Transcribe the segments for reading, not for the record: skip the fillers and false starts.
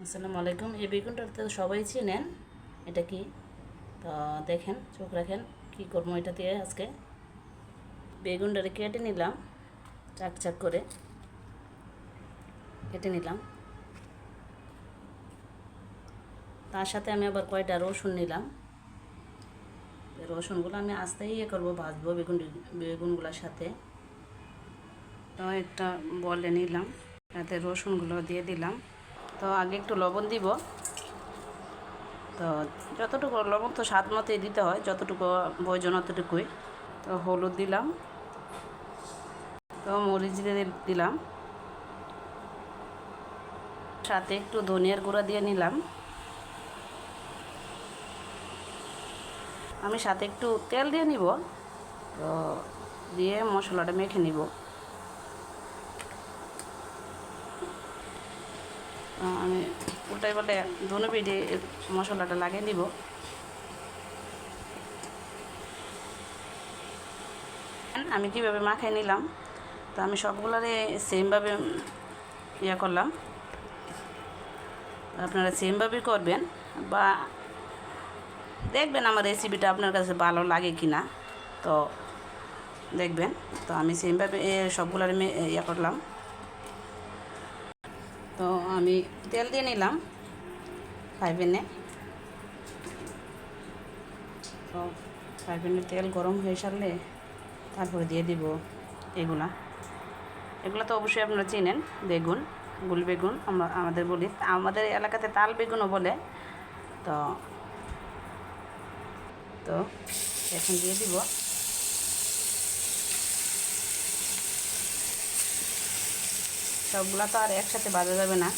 আসসালামু আলাইকুম। এই বেগুনটা তো সবাই চিনেন। এটা কি? তো দেখেন, চোখ রাখেন, কি করবো এটা দিয়ে আজকে। বেগুনটারে কেটে নিলাম, চাক চাক করে কেটে নিলাম। তার সাথে আমি আবার কয়টা রসুন নিলাম। রসুনগুলো আমি আস্তে করবো, ভাজবো বেগুনগুলোর সাথে। তো একটা বলে নিলাম, তাতে রসুনগুলো দিয়ে দিলাম। তো আগে একটু লবণ দিব। তো যতটুকু লবণ তো স্বাদ মতোই দিতে হয়, যতটুকু প্রয়োজন অতটুকুই। তো হলুদ দিলাম, তো মরিচ দিয়ে দিলাম, সাথে একটু ধনিয়ার গুঁড়া দিয়ে নিলাম। আমি সাথে একটু তেল দিয়ে নিব। তো দিয়ে মশলাটা মেখে নিব। আমি উল্টাই পাল্টে ধনে পিঠে মশলাটা লাগিয়ে নিব। আমি কীভাবে মাখাই নিলাম, তো আমি সবগুলোরে সেমভাবে করলাম। আপনারা সেমভাবেই করবেন, বা দেখবেন আমার রেসিপিটা আপনার কাছে ভালো লাগে কি না। তো দেখবেন। তো আমি সেমভাবে সবগুলোর করলাম। তো আমি তেল দিয়ে নিলাম ফ্রাই প্যানে। তো ফ্রাই প্যানের তেল গরম হয়ে সারলে তারপরে দিয়ে দিব এগুলা। এগুলো তো অবশ্যই আপনারা চিনেন, বেগুন, গুল বেগুন আমরা আমাদের বলি, আমাদের এলাকাতে তাল বেগুনও বলে। তো তো এখন দিয়ে দিব। সবগুলা তো আর একসাথে ভাজা যাবে না,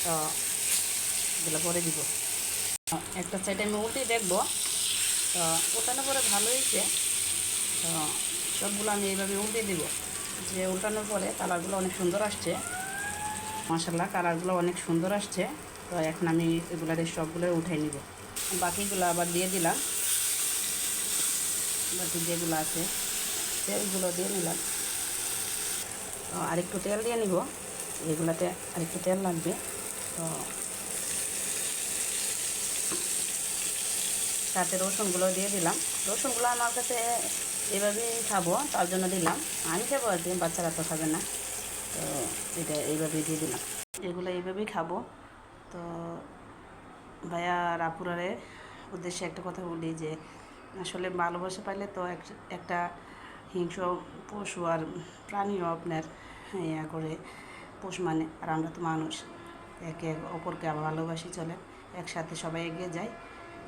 তো এগুলো পরে দিব। একটা সাইডে আমি উল্টে দেখবো। তো উল্টানোর পরে ভালো হয়েছে। তো সবগুলো আমি এইভাবে উল্টে দিব। যে উল্টানোর পরে কালারগুলো অনেক সুন্দর আসছে, মাশাআল্লাহ কালারগুলো অনেক সুন্দর আসছে। তো এখন আমি এগুলার সবগুলো উঠাই নিব। বাকিগুলো আবার দিয়ে দিলাম, বাকি যেগুলো আছে তেলগুলো দিয়ে নিলাম। তো আরেকটু তেল দিয়ে নিব, এগুলাতে আরেকটু তেল লাগবে। তো সাথে রসুনগুলো দিয়ে দিলাম। রসুনগুলো আমার কাছে এভাবেই খাবো, তার জন্য দিলাম। আমি খাবো আর কি, বাচ্চারা তো খাবে না। তো এটা এইভাবেই দিয়ে দিলাম। এগুলো এইভাবেই খাবো। তো ভাইয়া আর আপুরারে উদ্দেশ্যে একটা কথা বলি, যে আসলে ভালোবাসা পাইলে তো একটা হিংস্র পশু আর প্রাণীও আপনার করে পোষ মানে। আর আমরা তো মানুষ, একে অপরকে ভালোবাসি, চলে একসাথে সবাই এগিয়ে যায়।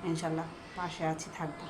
ইনশাল্লাহ পাশে আছি, থাকবো।